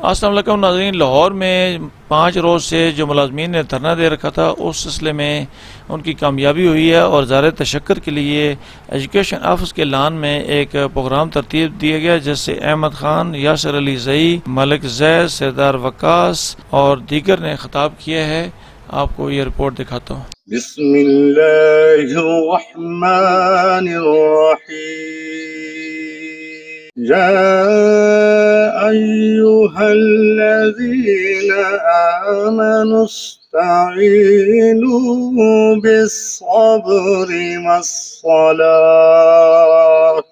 السلام علیکم ناظرین، لاہور میں 5 روز سے جو ملازمین نے دھرنا دے رکھا تھا اس سلسلے میں ان کی کامیابی ہوئی ہے اور اظہار تشکر کے لیے ایجوکیشن آفس کے لان میں ایک پروگرام ترتیب دیا گیا جس سے احمد خان، یاسر علی زئی، ملک زید، سردار وقاص اور دیگر نے خطاب کیا ہے۔ آپ کو یہ رپورٹ دکھاتا ہوں۔ بسم اللہ الرحمن الرحیم۔ یا ایہا الذین آمنوا استعینوا بالصبر والصلاة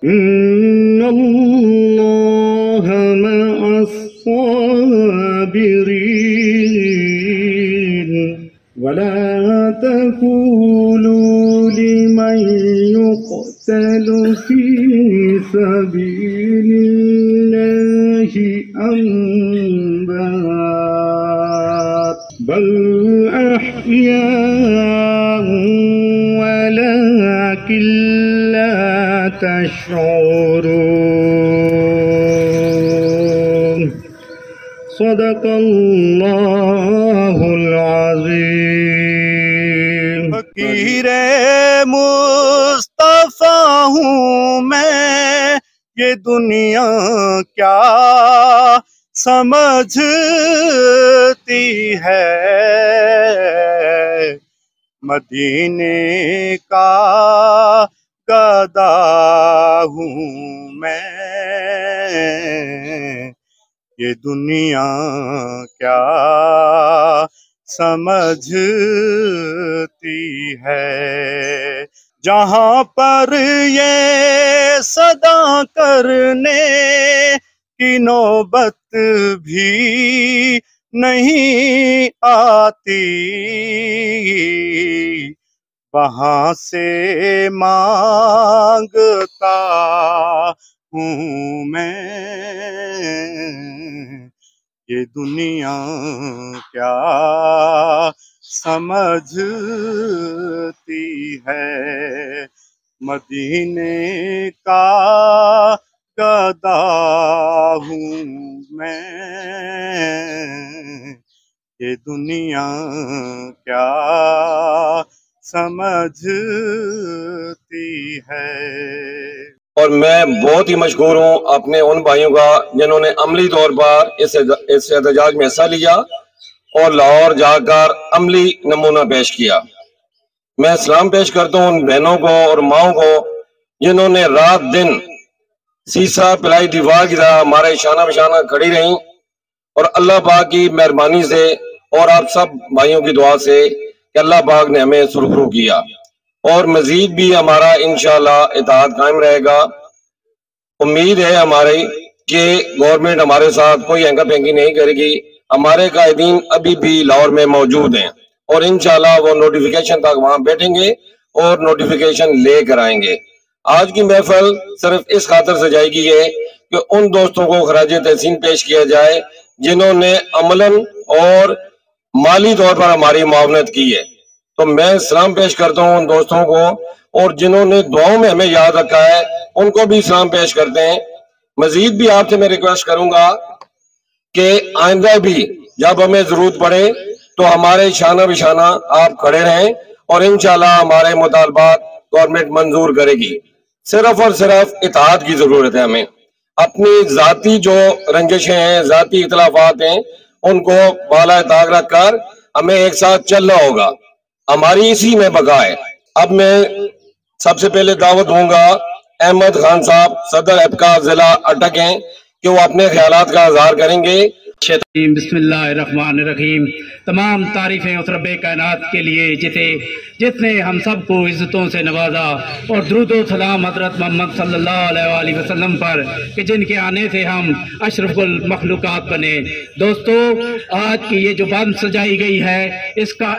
ان اللہ مع الصابرین ولا تقولوا لمن يقتل في سبيل الله أموات بل أحياء ولكن لا تشعرون صدق اللہ العظیم۔ فقیر مصطفیٰ ہوں میں، یہ دنیا کیا سمجھتی ہے، مدینے کا گدا ہوں میں، یہ دنیا کیا سمجھتی ہے۔ جہاں پر یہ صدا کرنے کی نوبت بھی نہیں آتی، وہاں سے مانگتا ہوں میں، یہ دنیا کیا سمجھتی ہے، مدینے کا گدا ہوں میں، یہ دنیا کیا سمجھتی ہے۔ اور میں بہت ہی مشکور ہوں اپنے ان بھائیوں کا جنہوں نے عملی طور پر اس احتجاج میں حصہ لیا اور لاہور جا کر عملی نمونہ پیش کیا۔ میں سلام پیش کرتا ہوں ان بہنوں کو اور ماؤں کو جنہوں نے رات دن سیسا پلائی دیوار کی طرح ہمارے شانہ بشانہ کھڑی رہیں اور اللہ پاک کی مہربانی سے اور آپ سب بھائیوں کی دعا سے کہ اللہ پاک نے ہمیں سرخرو کیا اور مزید بھی ہمارا انشاءاللہ اتحاد قائم رہے گا۔ امید ہے ہماری کہ گورنمنٹ ہمارے ساتھ کوئی ہینگا پینگی نہیں کرے گی۔ ہمارے قائدین ابھی بھی لاہور میں موجود ہیں اور انشاءاللہ وہ نوٹیفیکیشن تک وہاں بیٹھیں گے اور نوٹیفیکیشن لے کر آئیں گے۔ آج کی محفل صرف اس خاطر سجائی گئی ہے کہ ان دوستوں کو خراج تحسین پیش کیا جائے جنہوں نے عملاً اور مالی طور پر ہماری معاونت کی ہے۔ تو میں سلام پیش کرتا ہوں ان دوستوں کو اور جنہوں نے دعاؤں میں ہمیں یاد رکھا ہے ان کو بھی سلام پیش کرتے ہیں۔ مزید بھی آپ سے میں ریکویسٹ کروں گا کہ آئندہ بھی جب ہمیں ضرورت پڑے تو ہمارے شانہ بشانہ آپ کھڑے رہیں اور انشاءاللہ ہمارے مطالبات گورنمنٹ منظور کرے گی۔ صرف اور صرف اتحاد کی ضرورت ہے ہمیں۔ اپنی ذاتی جو رنجشیں ہیں، ذاتی اختلافات ہیں، ان کو بالا طاق رکھ کر ہمیں ایک ساتھ چلنا ہوگا، ہماری اسی میں بقا ہے۔ اب میں سب سے پہلے دعوت دوں گا احمد خان صاحب صدر ایپکا ضلع اٹک ہیں کہ وہ اپنے خیالات کا اظہار کریں گے۔ بسم اللہ الرحمن الرحیم۔ تمام تعریفیں اس رب کائنات کے لیے جس نے ہم سب کو عزتوں سے نوازا، اور درود و سلام حضرت محمد صلی اللہ علیہ وآلہ وسلم پر کہ جن کے آنے سے ہم اشرف المخلوقات بنے۔ دوستو، آج کی یہ جو بند سجائی گئی ہے اس کا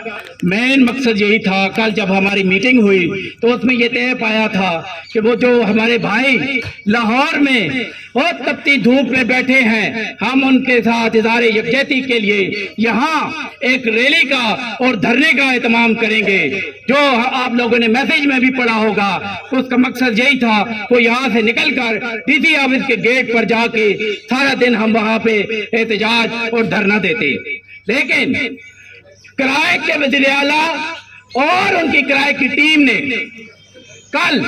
مین مقصد یہی تھا۔ کل جب ہماری میٹنگ ہوئی تو اس میں یہ طے پایا تھا کہ وہ جو ہمارے بھائی لاہور میں بہت تپتی دھوپ میں بیٹھے ہیں، ہم ان کے ساتھ اظہار یکجہتی کے لیے یہاں ایک ریلی کا اور دھرنے کا اہتمام کریں گے، جو آپ لوگوں نے میسج میں بھی پڑھا ہوگا۔ اس کا مقصد یہی تھا وہ یہاں سے نکل کر ڈی سی آفس کے گیٹ پر جا کے سارا دن ہم وہاں پہ احتجاج اور دھرنا دیتے، لیکن کرائے کے وزیر اعلیٰ اور ان کی کرائے کی ٹیم نے کل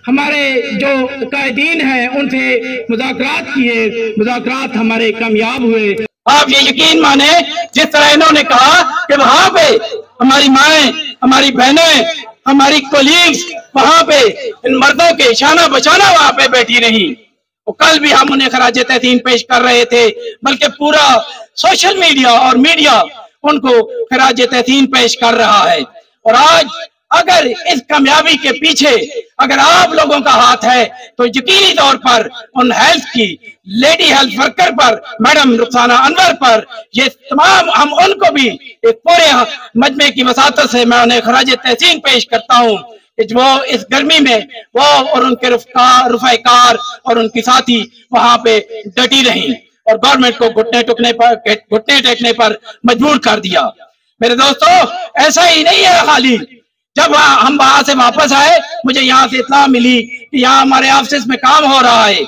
ہمارے جو قائدین ہیں ان سے مذاکرات کیے، مذاکرات ہمارے کامیاب ہوئے۔ آپ یہ یقین مانیں جس طرح انہوں نے کہا کہ وہاں پہ ہماری مائیں، ہماری بہنیں، ہماری کولیگز وہاں پہ ان مردوں کے شانہ بشانہ وہاں پہ بیٹھی رہی، کل بھی ہم انہیں خراج تحسین پیش کر رہے تھے، بلکہ پورا سوشل میڈیا اور میڈیا ان کو خراج تحسین پیش کر رہا ہے۔ اور آج اگر اس کامیابی کے پیچھے اگر آپ لوگوں کا ہاتھ ہے تو یقینی طور پر ان ہیلتھ کی لیڈی ہیلتھ ورکر پر، میڈم رخسانہ انور پر، یہ تمام ہم ان کو بھی ایک پورے مجمع کی وساطت سے میں انہیں خراج تحسین پیش کرتا ہوں کہ وہ اس گرمی میں وہ اور ان کے رفقا کار اور ان کی ساتھی وہاں پہ ڈٹی رہیں اور گورنمنٹ کو گھٹنے ٹیکنے پر مجبور کر دیا۔ میرے دوستو، ایسا ہی نہیں ہے خالی۔ جب ہم وہاں سے واپس آئے مجھے یہاں سے اطلاع ملی کہ یہاں ہمارے آفسز میں کام ہو رہا ہے،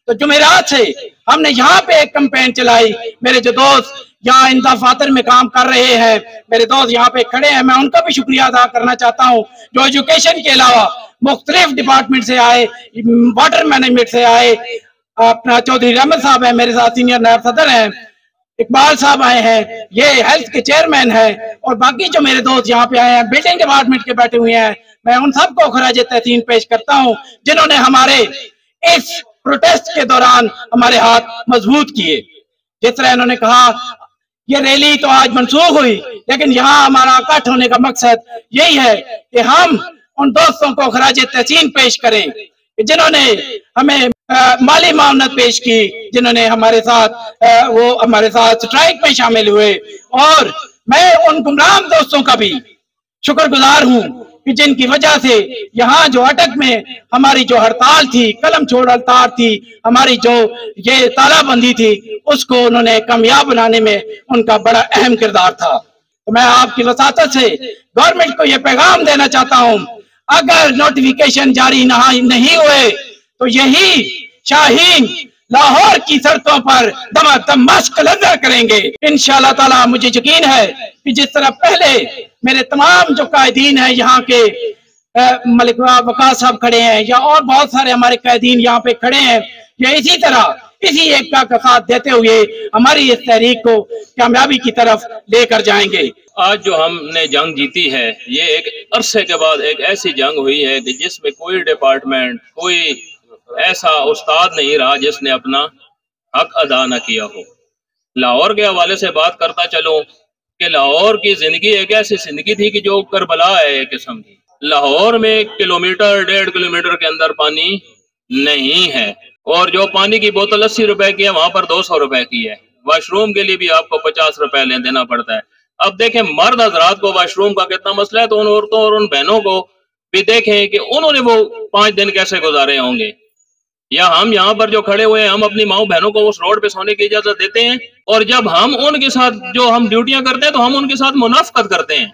تو جمعرات سے ہم نے یہاں پہ ایک کمپین چلائی۔ میرے جو دوست یہاں ان دفاتر میں کام کر رہے ہیں، میرے دوست یہاں پہ کھڑے ہیں، میں ان کا بھی شکریہ ادا کرنا چاہتا ہوں جو ایجوکیشن کے علاوہ مختلف ڈپارٹمنٹ سے آئے، واٹر مینجمنٹ سے آئے، اپنا چودھری رحمت صاحب ہیں میرے ساتھ سینئر نائب صدر ہیں، اقبال صاحب آئے ہیں، یہ ہیلتھ کے چیئرمین ہیں، اور باقی جو میرے دوست یہاں پہ آئے ہیں بلڈنگ ڈپارٹمنٹ کے بیٹھے ہوئے ہیں، میں ان سب کو خراج تحسین پیش کرتا ہوں جنہوں نے ہمارے اس پروٹیسٹ کے دوران ہمارے ہاتھ مضبوط کیے۔ جس طرح انہوں نے کہا یہ ریلی تو آج منسوخ ہوئی، لیکن یہاں ہمارا اکٹھ ہونے کا مقصد یہی ہے کہ ہم ان دوستوں کو خراج تحسین پیش کریں جنہوں نے ہمیں مالی معاونت پیش کی، جنہوں نے ہمارے ساتھ سٹرائک میں شامل ہوئے، اور میں ان گمراہ دوستوں کا بھی شکر گزار ہوں کہ جن کی وجہ سے یہاں جو اٹک میں ہماری جو ہڑتال تھی، قلم چھوڑ ہڑتال تھی، ہماری جو یہ تالہ بندی تھی، اس کو انہوں نے کامیاب بنانے میں ان کا بڑا اہم کردار تھا۔ تو میں آپ کی وساطت سے گورنمنٹ کو یہ پیغام دینا چاہتا ہوں، اگر نوٹیفیکیشن جاری نہیں ہوئے تو یہی شاہین لاہور کی سڑکوں پر دم مشق لذر کریں گے انشاءاللہ تعالی۔ مجھے یقین ہے کہ جس طرح پہلے میرے تمام جو قائدین ہیں یہاں کے، ملک وقاص صاحب کھڑے ہیں یا اور بہت سارے ہمارے قائدین یہاں پہ کھڑے ہیں، یہ اسی طرح اسی ایک کا ساتھ دیتے ہوئے ہماری اس تحریک کو کامیابی کی طرف لے کر جائیں گے۔ آج جو ہم نے جنگ جیتی ہے، یہ ایک عرصے کے بعد ایک ایسی جنگ ہوئی ہے کہ جس میں کوئی ڈپارٹمنٹ، کوئی ایسا استاد نہیں رہا جس نے اپنا حق ادا نہ کیا ہو۔ لاہور کے حوالے سے بات کرتا چلوں کہ لاہور کی زندگی ایک ایسی زندگی تھی کہ جو کربلا ہے ایک قسم کی۔ لاہور میں کلومیٹر 1.5 کلومیٹر کے اندر پانی نہیں ہے، اور جو پانی کی بوتل 80 روپے کی ہے وہاں پر 200 روپے کی ہے۔ واش روم کے لیے بھی آپ کو 50 روپے دینا پڑتا ہے۔ اب دیکھیں مرد حضرات کو واش روم کا کتنا مسئلہ ہے، تو ان عورتوں اور ان بہنوں کو بھی دیکھیں کہ انہوں نے وہ 5 دن کیسے گزارے ہوں گے۔ یا ہم یہاں پر جو کھڑے ہوئے ہیں، ہم اپنی ماؤں بہنوں کو اس روڈ پہ سونے کی اجازت دیتے ہیں، اور جب ہم ان کے ساتھ جو ہم ڈیوٹیاں کرتے ہیں تو ہم ان کے ساتھ منافقت کرتے ہیں،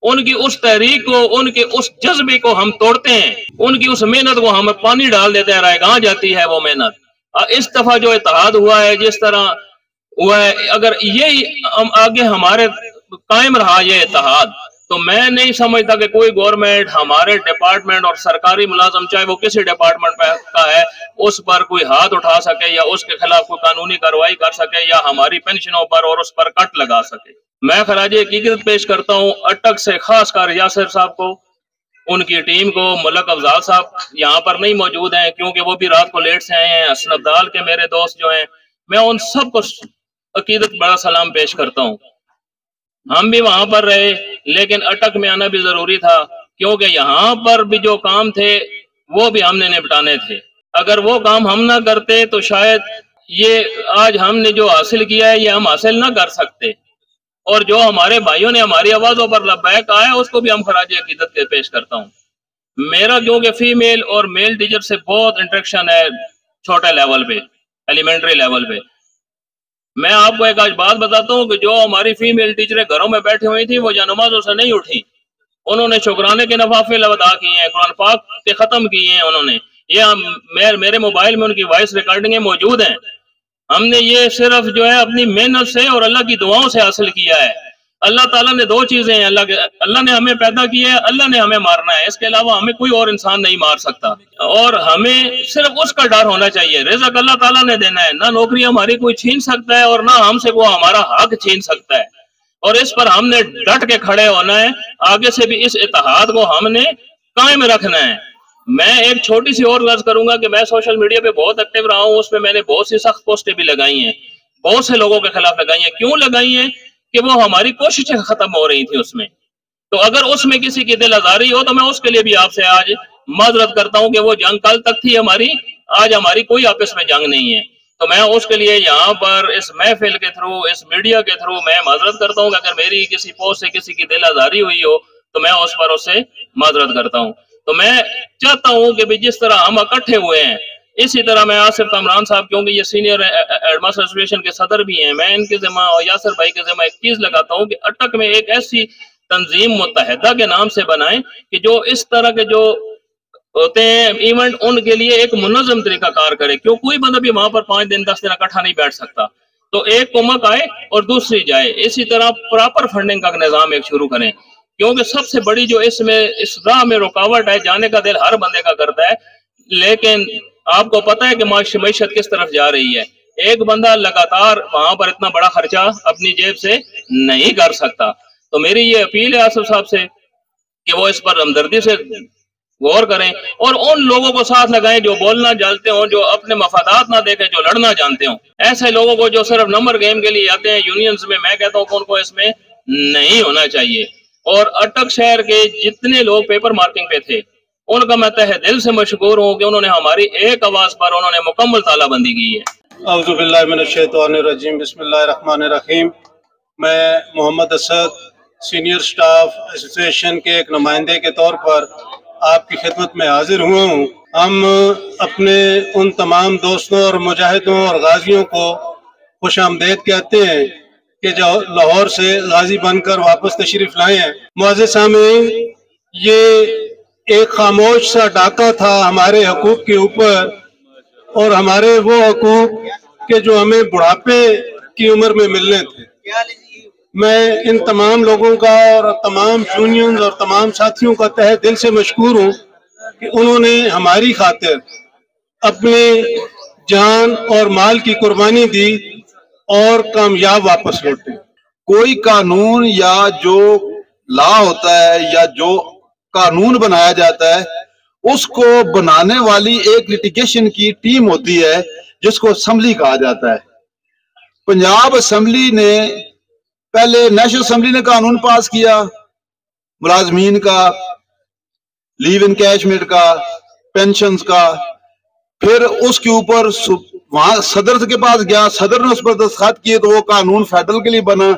ان کی اس تحریک کو، ان کے اس جذبے کو ہم توڑتے ہیں، ان کی اس محنت کو ہم پانی ڈال دیتے ہیں، رائے کہاں جاتی ہے وہ محنت۔ اس دفعہ جو اتحاد ہوا ہے، جس طرح ہوا ہے، اگر یہ آگے ہمارے قائم رہا یہ اتحاد، تو میں نہیں سمجھتا کہ کوئی گورنمنٹ ہمارے ڈپارٹمنٹ اور سرکاری ملازم چاہے وہ کسی ڈپارٹمنٹ کا ہے اس پر کوئی ہاتھ اٹھا سکے یا اس کے خلاف کوئی قانونی کارروائی کر سکے یا ہماری پینشنوں پر اور اس پر کٹ لگا سکے۔ میں خراج عقیدت پیش کرتا ہوں اٹک سے خاص کر یاسر صاحب کو، ان کی ٹیم کو۔ ملک افضال صاحب یہاں پر نہیں موجود ہیں کیونکہ وہ بھی رات کو لیٹ سے آئے ہیں۔ حسن عبدال کے میرے دوست جو ہیں، میں ان سب کو عقیدت بڑا سلام پیش کرتا ہوں۔ ہم بھی وہاں پر رہے، لیکن اٹک میں آنا بھی ضروری تھا کیونکہ یہاں پر بھی جو کام تھے وہ بھی ہم نے نپٹانے تھے۔ اگر وہ کام ہم نہ کرتے تو شاید یہ آج ہم نے جو حاصل کیا ہے یہ ہم حاصل نہ کر سکتے، اور جو ہمارے بھائیوں نے ہماری آوازوں پر لبیک کہا ہے اس کو بھی ہم خراج عقیدت کے پیش کرتا ہوں۔ میرا کیونکہ فیمیل اور میل ٹیچر سے بہت انٹریکشن ہے چھوٹے لیول پہ، ایلیمنٹری لیول پہ، میں آپ کو ایک آج بات بتاتا ہوں کہ جو ہماری فیمیل ٹیچریں گھروں میں بیٹھی ہوئی تھی وہ نمازوں سے نہیں اٹھی، انہوں نے شکرانے کے نوافل ادا کیے ہیں، قرآن پاک کے ختم کیے ہیں انہوں نے. یہ میرے موبائل میں ان کی وائس ریکارڈنگیں موجود ہیں. ہم نے یہ صرف جو ہے اپنی محنت سے اور اللہ کی دعاؤں سے حاصل کیا ہے. اللہ تعالیٰ نے دو چیزیں ہیں، اللہ نے ہمیں پیدا کیا ہے، اللہ نے ہمیں مارنا ہے، اس کے علاوہ ہمیں کوئی اور انسان نہیں مار سکتا. اور ہمیں صرف اس کا ڈر ہونا چاہیے. رزق اللہ تعالیٰ نے دینا ہے، نہ نوکری ہماری کوئی چھین سکتا ہے اور نہ ہم سے وہ ہمارا حق چھین سکتا ہے. اور اس پر ہم نے ڈٹ کے کھڑے ہونا ہے. آگے سے بھی اس اتحاد کو ہم نے قائم رکھنا ہے. میں ایک چھوٹی سی اور غرض کروں گا کہ میں سوشل میڈیا پہ بہت ایکٹیو رہا ہوں، اس پہ میں نے بہت سی سخت پوسٹیں بھی لگائی ہیں، بہت سے لوگوں کے خلاف لگائی ہیں. کیوں لگائی ہیں؟ کہ وہ ہماری کوششیں ختم ہو رہی تھی اس میں. تو اگر اس میں کسی کی دل آزاری ہو تو میں اس کے لیے بھی آپ سے آج معذرت کرتا ہوں کہ وہ جنگ کل تک تھی ہماری، آج ہماری کوئی آپس میں جنگ نہیں ہے. تو میں اس کے لیے یہاں پر اس محفل کے تھرو، اس میڈیا کے تھرو میں معذرت کرتا ہوں کہ اگر میری کسی پوسٹ سے کسی کی دل آزاری ہوئی ہو تو میں اس پر اس سے معذرت کرتا ہوں. تو میں چاہتا ہوں کہ جس طرح ہم اکٹھے ہوئے ہیں اسی طرح میں آصف کامران صاحب، کیونکہ یہ سینئر ایڈمنسٹریشن ایسوسیشن کے صدر بھی ہیں، میں ان کے ذمہ اور یاسر بھائی کے ذمہ ایک چیز لگاتا ہوں کہ اٹک میں ایک ایسی تنظیم متحدہ کے نام سے بنائیں کہ جو اس طرح کے جو ہوتے ہیں ایونٹ ان کے لیے ایک منظم طریقہ کار کرے. کیوں کوئی بندہ بھی وہاں پر 5 دن 10 دن اکٹھا نہیں بیٹھ سکتا. تو ایک کمک آئے اور دوسری جائے. اسی طرح پراپر فنڈنگ کا نظام ایک شروع کریں، کیونکہ سب سے بڑی جو اس راہ میں رکاوٹ ہے، جانے کا دل ہر بندے کا کرتا ہے، لیکن آپ کو پتہ ہے کہ معیشت کس طرف جا رہی ہے. ایک بندہ لگاتار وہاں پر اتنا بڑا خرچہ اپنی جیب سے نہیں کر سکتا. تو میری یہ اپیل ہے آصف صاحب سے کہ وہ اس پر ہمدردی سے غور کریں اور ان لوگوں کو ساتھ لگائیں جو بولنا جانتے ہوں، جو اپنے مفادات نہ دیکھیں، جو لڑنا جانتے ہوں. ایسے لوگوں کو جو صرف نمبر گیم کے لیے آتے ہیں یونینز میں کہتا ہوں کہ ان کو اس میں نہیں ہونا چاہیے. اور اٹک شہر کے جتنے لوگ پیپر مارکنگ پہ تھے ان کا میں تہ دل سے مشکور ہوں کہ انہوں نے ہماری ایک آواز پر انہوں نے مکمل تالہ بندی کی ہے. اعوذ باللہ من الشیطان الرجیم، بسم اللہ الرحمن الرحیم. میں محمد اسد سینئر سٹاف ایسوسیشن کے ایک نمائندے کے طور پر آپ کی خدمت میں حاضر ہوا ہوں. ہم اپنے ان تمام دوستوں اور مجاہدوں اور غازیوں کو خوش آمدید کہتے ہیں کہ جو لاہور سے غازی بن کر واپس تشریف لائے ہیں. معزز سامعین، یہ ایک خاموش سا ڈاکہ تھا ہمارے حقوق کے اوپر، اور ہمارے وہ حقوق کہ جو ہمیں بڑھاپے کی عمر میں ملنے تھے. میں ان تمام لوگوں کا اور تمام یونینز اور تمام ساتھیوں کا تہ دل سے مشکور ہوں کہ انہوں نے ہماری خاطر اپنے جان اور مال کی قربانی دی اور کامیاب واپس لوٹے. کوئی قانون یا جو لا ہوتا ہے یا جو قانون بنایا جاتا ہے اس کو بنانے والی ایک لیٹیگیشن کی ٹیم ہوتی ہے جس کو اسمبلی کہا جاتا ہے. پنجاب اسمبلی نے پہلے نیشنل اسمبلی نے قانون پاس کیا ملازمین کا، لیو انکیشمنٹ کا، پینشنز کا. پھر اس کے اوپر وہاں صدر کے پاس گیا، صدر نے اس پر دستخط کیے تو وہ قانون فیڈرل کے لیے بنا.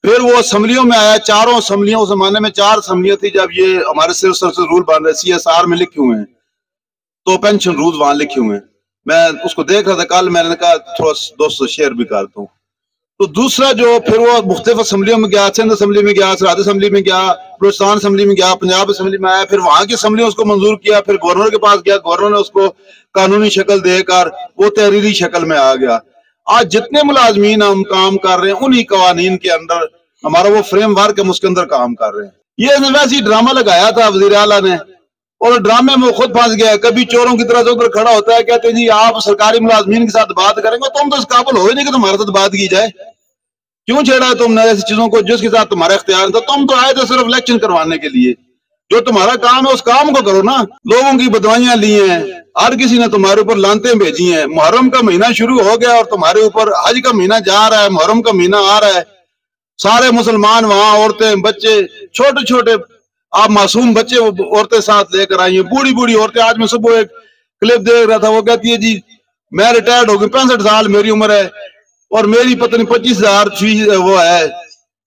پھر وہ اسمبلیوں میں آیا، 4 اسمبلیوں، اس زمانے میں 4 اسمبلیاں تھی جب یہ ہمارے سول سروسز رول بن رہے CSR میں لکھے ہوئے ہیں تو پینشن رولز وہاں لکھے ہوئے ہیں. میں اس کو دیکھ رہا تھا کل، میں نے کہا تھوڑا دوستوں سے شیئر بھی کرتا ہوں. تو دوسرا جو پھر وہ مختلف اسمبلیوں میں گیا، سندھ اسمبلی میں گیا، سرحد اسمبلی میں گیا، بلوچستان اسمبلی میں گیا، پنجاب اسمبلی میں آیا، پھر وہاں کی اسمبلی اس کو منظور کیا، پھر گورنر کے پاس گیا، گورنر نے اس کو قانونی شکل دے کر وہ تحریری شکل میں آ گیا. آج جتنے ملازمین ہم کام کر رہے ہیں انہی قوانین کے اندر ہمارا وہ فریم ورک ہے، اس کے اندر کام کر رہے ہیں. یہ ویسے ڈرامہ لگایا تھا وزیر اعلیٰ نے اور ڈرامے میں خود پھنس گیا. کبھی چوروں کی طرح سے ادھر کھڑا ہوتا ہے، کہتے ہیں جی آپ سرکاری ملازمین کے ساتھ بات کریں گے. تم تو اس قابل ہو ہی نہیں کہ تمہارے ساتھ بات کی جائے. کیوں چھیڑا ہے تم نے ایسی چیزوں کو جس کے ساتھ تمہارا اختیار تھا؟ تم تو آئے تھے صرف الیکشن کروانے کے لیے. جو تمہارا کام ہے اس کام کو کرو نا. لوگوں کی بدوائیاں لی ہیں، ہر کسی نے تمہارے اوپر لانتیں بھیجی ہیں. محرم کا مہینہ شروع ہو گیا اور تمہارے اوپر حج کا مہینہ جا رہا ہے، محرم کا مہینہ آ رہا ہے. سارے مسلمان وہاں، عورتیں بچے چھوٹے چھوٹے، آپ معصوم بچے عورتیں ساتھ لے کر آئی ہیں، بوڑھی بوڑھی عورتیں. آج میں صبح ایک کلپ دیکھ رہا تھا، وہ کہتی ہے جی میں ریٹائرڈ ہو گئی، 65 سال میری عمر ہے اور میری پتنی 25,000 وہ ہے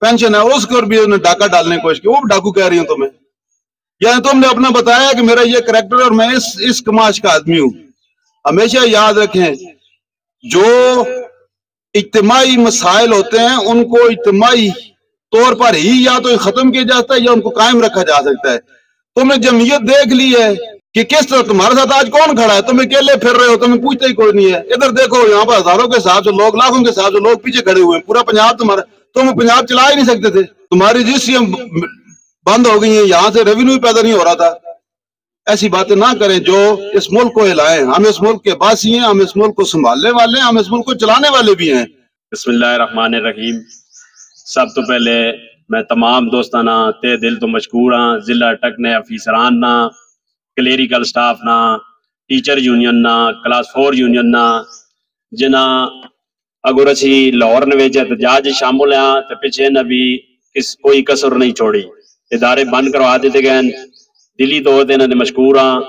پینشن ہے، اور اس کو بھی انہوں نے ڈاکہ ڈالنے کی کوشش کی. وہ ڈاکو کہہ رہی ہوں تمہیں. یعنی تم نے اپنا بتایا کہ میرا یہ کریکٹر ہے اور میں اس کماش کا آدمی ہوں. ہمیشہ یاد رکھیں جو اجتماعی مسائل ہوتے ہیں ان کو اجتماعی طور پر ہی یا تو ختم کیا جاتا ہے یا ان کو قائم رکھا جا سکتا ہے. تم نے جمعیت دیکھ لی ہے کہ کس طرح تمہارے ساتھ آج کون کھڑا ہے, تم اکیلے پھر رہے ہو, تمہیں پوچھتا ہی کوئی نہیں ہے. ادھر دیکھو یہاں پر ہزاروں کے حساب سے لوگ, لاکھوں کے حساب سے لوگ پیچھے کھڑے ہوئے ہیں. پورا پنجاب تمہارا, تم پنجاب چلا ہی نہیں سکتے تھے, تمہاری رجسٹریاں بند ہو گئی ہیں, یہاں سے ریونیو پیدا نہیں ہو رہا تھا. ایسی باتیں نہ کریں جو اس ملک کو ہلائیں. ہم اس ملک کے باسی ہیں, ہم اس ملک کو سنبھالنے والے ہیں, ہم اس ملک کو چلانے والے بھی ہیں. بسم اللہ الرحمن الرحیم. سب تو پہلے میں تمام دوستانا تے دل تو مشکور ہاں, ضلع ٹک نے افیسران نا, کلیریکل سٹاف نا, ٹیچر یونین نا, کلاس 4 یونین نا, جنا اگر اسی لاہور نے ویچ احتجاج شامل ہیں تو پیچھے نہ بھی کوئی کسر نہیں چھوڑی. ادارے بند کروا دیتے گئے, دلی طور تے انہوں نے مشکور ہاں.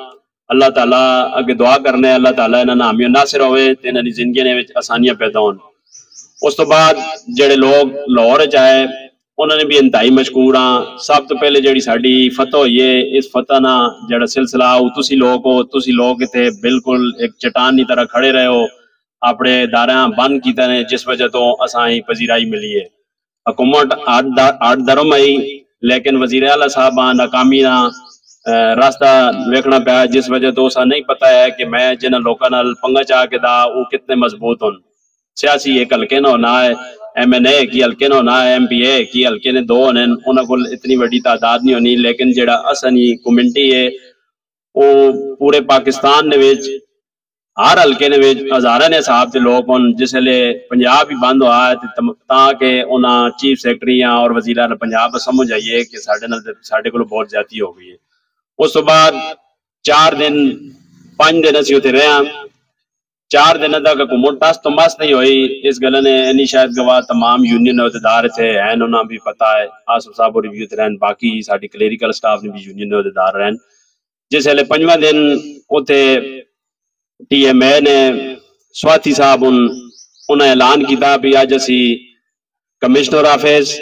اللہ تعالیٰ اگے دعا کرنے اللہ تعالیٰ انہوں نے حامی و ناصر ہوئے تے انہوں نے زندگی نے آسانیاں پیدا ہون. اس تو بعد جڑے لوگ لاہور چاہے انہوں نے بھی انتہائی مشکور ہاں. سب تو پہلے جڑی ساڈی فتح ہوئی ہے, اس فتح نا جڑا سلسلہ تسی لوگ ہو, تسی لوگ اتنے بالکل ایک چٹان کی طرح کھڑے رہے ہو, اپنے ادارے بند کیتے ہیں, جس وجہ تو اساں ہی پذیرائی ملی ہے. حکومت آٹھ درم آئی لیکن وزیر اعلیٰ صاحب ناکامی نہ راستہ ویکھنا پیا, جس وجہ تو اسا نہیں پتا ہے کہ میں جنہاں لوکاں نال پنگا چاہ کے دا وہ کتنے مضبوط ہون. سیاسی ایک ہلکے نہ ہونا ہے, ایم این اے کی ہلکے نہ ہونا ہے, ایم پی اے کی ہلکے نے 2 ہونے, انہاں کول اتنی بڑی تعداد نہیں ہونی. لیکن جڑا اسانی کمیونٹی ہے وہ پورے پاکستان نے وچ ہر ہلکے نے ہزارہ نے صاحب تے لوگ ہوں. جس لے پنجاب ہی بند ہوا ہے تاکہ انہاں چیف سیکرٹریاں اور وزیر اعلیٰ پنجاب سمجھ آئیے کہ ساڈے کو بہت زیادتی ہو گئی ہے. اس تو بعد 4 دن 5 دن اسی اتنے رہے, 4 دن تک حکومت ٹس تو مس نہیں ہوئی. اس گل نے اینی شاید گواہ تمام یونین عہدیدار تھے ہیں, انہوں بھی پتا ہے, آصف صاحب اور ریویو رہن, باقی ساری کلیریکل سٹاف نے بھی یونین عہدیدار رہن. جس لے 5واں دن اتنے ٹی ایم اے نے سواتی صاحب انہیں اعلان کیتا بھی اج اسی کمشنر آفس,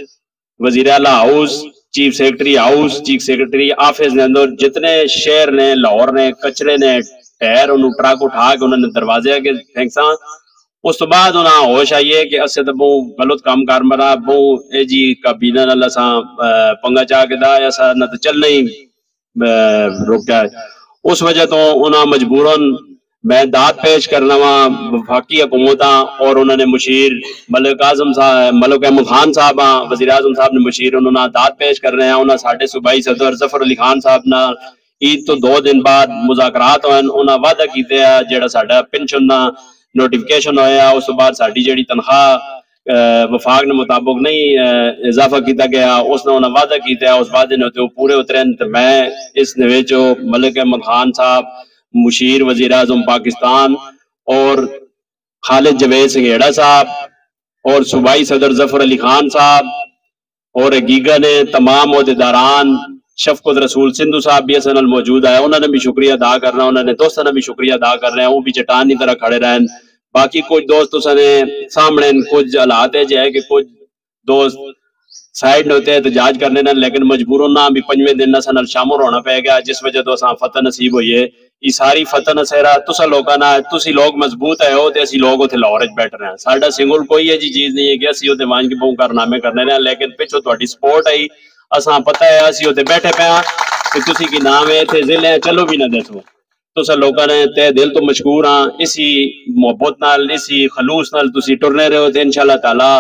وزیر اعلیٰ house, chief secretary house, chief secretary office نے اندر جتنے شہر نے, لاہور نے, کچرے نے, ٹائر انہوں ٹرک اٹھا کے انہوں نے دروازے کے پھینکساں. اس تو بعد انہاں ہوش آئیے کہ اسے تو بہت غلط کام کر مرا, بہت اے جی کابینہ اللہ ساں پنگا چاہ کے دا, ایسا نہ تو چل نہیں روکا ہے. اس وجہ تو انہاں مجبوراً میں داد پیش کرنا وا وفاقی حکومتاں, اور انہوں نے مشیر ملک احمد خان صاحب, وزیر اعظم صاحب نے مشیر انہوں نے داد پیش کر رہے ہیں. انہوں نے ساڈے صوبائی صدر ظفر علی خان صاحب نے عید تو 2 دن بعد مذاکرات ہوئے, انہوں نے وعدہ کیتے ہیں جڑا ساڈا پینشن دا نوٹیفکیشن ہویا, اس کے بعد ساڈی جڑی تنخواہ وفاق نے مطابق نہیں اضافہ کیتا گیا, اس نے انہوں نے وعدہ کیتا ہے, اس وعدے نے وہ پورے اترن. تو میں اس نے جو ملک احمد خان صاحب, مشیر وزیر اعظم پاکستان, اور خالد جوید سنگھیڑا صاحب, اور صوبائی صدر ظفر علی خان صاحب, اور گیگا نے تمام عہدیداران, شفقت رسول سندھو صاحب بھی اصل موجود ہے, انہوں نے بھی شکریہ ادا کرنا, انہوں نے دوستوں نے بھی شکریہ ادا کر رہے ہیں, وہ بھی چٹان کی طرح کھڑے رہن. باقی کچھ دوست اس نے سامنے کچھ حالات ہے کہ کچھ دوست سائڈ نے ہوتے احتجاج کرنے نے, لیکن مجبوراً نہ بھی 5ویں دن نہ شامل ہونا پہ گیا, جس وجہ تو اساں فتح نصیب ہوئی ہے. یہ ساری فتح نصیرہ تسا لوگاں نہ, تسی لوگ مضبوط ہے ہو تے اسی لوگ اتنے لاہور بیٹھ رہے ہیں. ساڈا سنگل کوئی ایسی چیز نہیں ہے کہ اسی اتنے وان کے بہوں کارنامے کرنے رہے ہیں, لیکن پچھو تہاڈی سپورٹ آئی, اساں پتہ ہے اسی اتنے بیٹھے پے ہاں کہ تسی کی نام ہے تے ضلع چلو بھی نہ دسو. تسا لوگاں نے تے دل تو مشکور ہاں, اسی محبت نال, اسی خلوص نال تسی ٹرنے رہے ہو, تے انشاءاللہ تعالی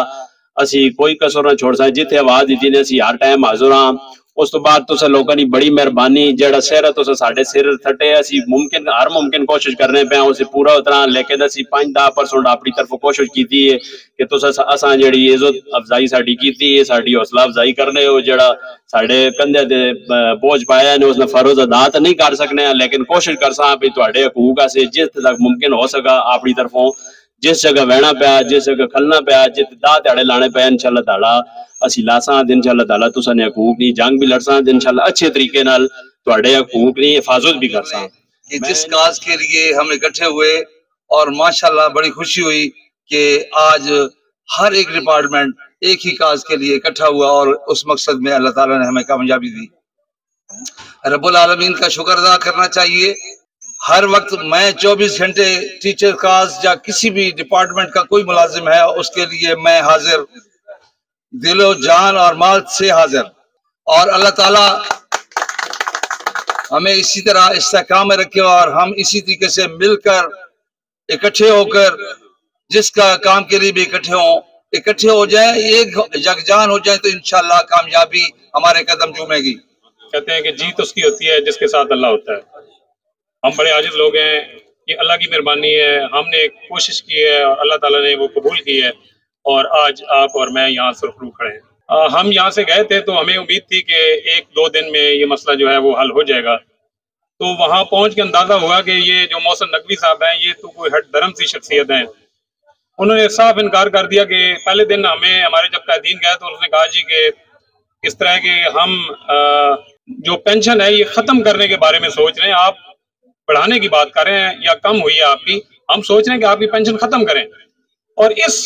اسی کوئی کسر نہ چھوڑ سکتے. جتنے آواز دیتی نے اسی ہر ٹائم حاضر ہاں. اس تو بعد تسا لوگوں کی بڑی مہربانی, جڑا سہرا تسا ساڈے سر تھٹے, اسی ممکن ہر ممکن کوشش کرنے پہ اسے پورا اتنا, لیکن اسی 5-10% اپنی طرف کوشش کیتی ہے کہ تسا اساں جڑی عزت افزائی ساڈی کیتی ہے, ساڈی حوصلہ افزائی کرنے ہو, جڑا ساڈے کندھے تے بوجھ پایا نے اس نے فرض ادا تو نہیں کر سکنے, لیکن کوشش کرساں بھی تواڈے حقوق سے جس تک ممکن ہو سکا اپنی طرفوں, جس جگہ بہنا پیا, جس جگہ کھلنا پیا, جس دا دیہڑے لانے پے, انشاءاللہ تعالی اسی لاساں, انشاءاللہ تعالی تساں نے حقوق نہیں جنگ بھی لڑساں, انشاءاللہ اچھے طریقے نال تواڈے حقوق نہیں حفاظت بھی کرساں. کہ جس کاز کے لیے ہم اکٹھے ہوئے, اور ماشاءاللہ بڑی خوشی ہوئی کہ آج ہر ایک ڈپارٹمنٹ ایک ہی کاز کے لیے اکٹھا ہوا, اور اس مقصد میں اللہ تعالیٰ نے ہمیں کامیابی دی. رب العالمین کا شکر ادا کرنا چاہیے, ہر وقت میں 24 گھنٹے ٹیچر کاز یا کسی بھی ڈپارٹمنٹ کا کوئی ملازم ہے اس کے لیے میں حاضر، دل و جان اور مال سے حاضر، اور اللہ تعالیٰ ہمیں اسی طرح استحکام میں رکھے اور ہم اسی طریقے سے مل کر اکٹھے ہو کر جس کا کام کے لیے بھی اکٹھے ہو جائیں، ایک یکجان ہو جائیں تو انشاءاللہ کامیابی ہمارے قدم چومے گی۔ کہتے ہیں کہ جیت اس کی ہوتی ہے جس کے ساتھ اللہ ہوتا ہے۔ ہم بڑے عاجز لوگ ہیں، یہ اللہ کی مہربانی ہے، ہم نے کوشش کی ہے اور اللہ تعالیٰ نے وہ قبول کی ہے، اور آج آپ اور میں یہاں سرخرو کھڑے ہیں۔ ہم یہاں سے گئے تھے تو ہمیں امید تھی کہ 1-2 دن میں یہ مسئلہ جو ہے وہ حل ہو جائے گا، تو وہاں پہنچ کے اندازہ ہوا کہ یہ جو محسن نقوی صاحب ہیں یہ تو کوئی ہٹ درم سی شخصیت ہیں۔ انہوں نے صاف انکار کر دیا کہ پہلے دن ہمارے جب قائدین گئے تو انہوں نے کہا جی کہ اس طرح کہ ہم جو پینشن ہے یہ ختم کرنے کے بارے میں سوچ رہے ہیں، آپ بڑھانے کی بات کر رہے ہیں یا کم ہوئی ہے آپ کی، ہم سوچ رہے ہیں کہ آپ کی پینشن ختم کریں، اور اس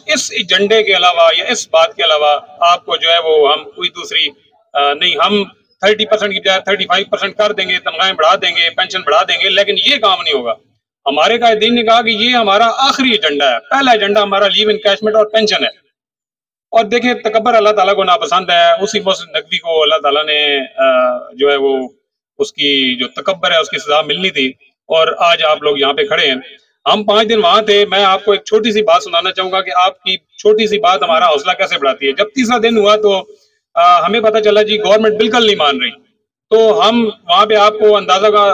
ایجنڈے کے علاوہ یا اس بات کے علاوہ آپ کو جو ہے وہ ہم کوئی دوسری نہیں، ہم 30% کی بجائے 35% کر دیں گے، تنخواہیں بڑھا دیں گے، پینشن بڑھا دیں گے، لیکن یہ کام نہیں ہوگا۔ ہمارے قائدین نے کہا کہ یہ ہمارا آخری ایجنڈا ہے، پہلا ایجنڈا ہمارا لیو انکیشمنٹ اور پینشن ہے۔ اور دیکھیں تکبر اللہ تعالیٰ کو ناپسند ہے، اسی محسن نقوی کو اللہ تعالیٰ نے جو ہے وہ اس کی جو تکبر ہے اس کی سزا ملنی تھی، اور آج آپ لوگ یہاں پہ کھڑے ہیں۔ ہم 5 دن وہاں تھے، میں آپ کو ایک چھوٹی سی بات سنانا چاہوں گا کہ آپ کی چھوٹی سی بات ہمارا حوصلہ کیسے بڑھاتی ہے۔ جب تیسرا دن ہوا تو ہمیں پتہ چلا جی گورنمنٹ بالکل نہیں مان رہی، تو ہم وہاں پہ آپ کو اندازہ کا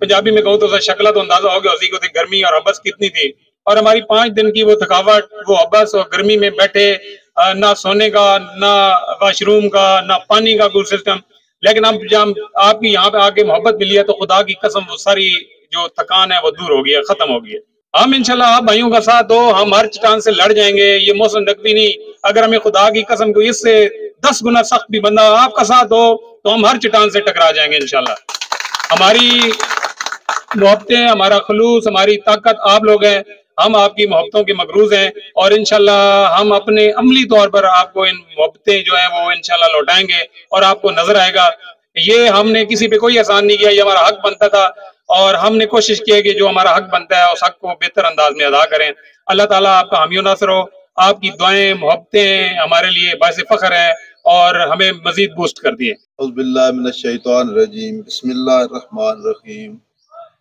پنجابی میں کہوں تو شکلہ تو اندازہ ہو گیا اسی کو تھی گرمی اور حبس کتنی تھی، اور ہماری 5 دن کی وہ تھکاوٹ، وہ حبس اور گرمی میں بیٹھے، نہ سونے کا، نہ واش روم کا، نہ پانی کا کوئی سسٹم، لیکن اب جب آپ کی یہاں پہ آ کے محبت ملی ہے تو خدا کی قسم وہ ساری جو تھکان ہے وہ دور ہو گئی ہے، ختم ہو گئی ہے۔ ہم انشاءاللہ آپ بھائیوں کا ساتھ ہو، ہم ہر چٹان سے لڑ جائیں گے، یہ محسن نقوی نہیں، اگر ہمیں خدا کی قسم کو اس سے 10 گنا سخت بھی بندہ آپ کا ساتھ ہو تو ہم ہر چٹان سے ٹکرا جائیں گے انشاءاللہ۔ ہماری محبتیں، ہمارا خلوص، ہماری طاقت آپ لوگ ہیں، ہم آپ کی محبتوں کے مغروض ہیں، اور انشاءاللہ ہم اپنے عملی طور پر آپ کو ان محبتیں جو ہیں وہ انشاءاللہ لوٹائیں گے، اور آپ کو نظر آئے گا یہ ہم نے کسی پہ کوئی احسان نہیں کیا، یہ ہمارا حق بنتا تھا، اور ہم نے کوشش کی ہے کہ جو ہمارا حق بنتا ہے اس حق کو بہتر انداز میں ادا کریں۔ اللہ تعالیٰ آپ کا حامی و ناصر ہو، آپ کی دعائیں، محبتیں ہمارے لیے باعث فخر ہیں اور ہمیں مزید بوسٹ کر دیے۔ اعوذ باللہ من الشیطان الرجیم، بسم اللہ الرحمن الرحیم،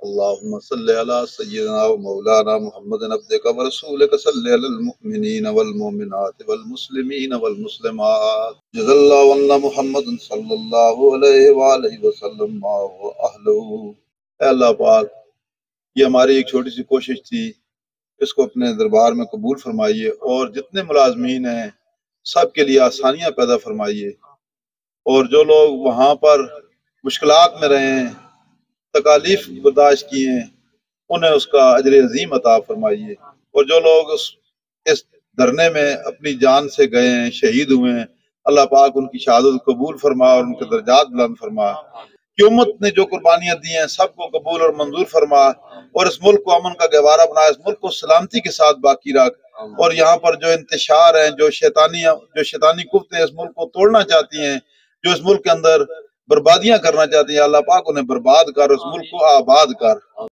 اللہم صلی علی سیدنا و مولانا محمد عبدک و رسولک، صلی علی المؤمنین والمؤمنات والمسلمین والمسلمات، جزا اللہ عنا محمد صلی اللہ علیہ وآلہ وسلم و اہلہ۔ اے اللہ پاک، یہ ہماری ایک چھوٹی سی کوشش تھی، اس کو اپنے دربار میں قبول فرمائیے، اور جتنے ملازمین ہیں سب کے لیے آسانیاں پیدا فرمائیے، اور جو لوگ وہاں پر مشکلات میں رہے ہیں، تکالیف برداشت کی ہیں، انہیں اس کا اجر عظیم عطا فرمائیے، اور جو لوگ اس دھرنے میں اپنی جان سے گئے ہیں، شہید ہوئے ہیں، اللہ پاک ان کی شہادت قبول فرما اور ان کے درجات بلند فرما۔ کہ امت نے جو قربانیاں دی ہیں سب کو قبول اور منظور فرما، اور اس ملک کو امن کا گہوارہ بنا، اس ملک کو سلامتی کے ساتھ باقی رکھ، اور یہاں پر جو انتشار ہیں، جو شیطانی قوتیں اس ملک کو توڑنا چاہتی ہیں، جو اس ملک کے اندر بربادیاں کرنا چاہتی ہیں، اللہ پاک انہیں برباد کر، اس ملک کو آباد کر۔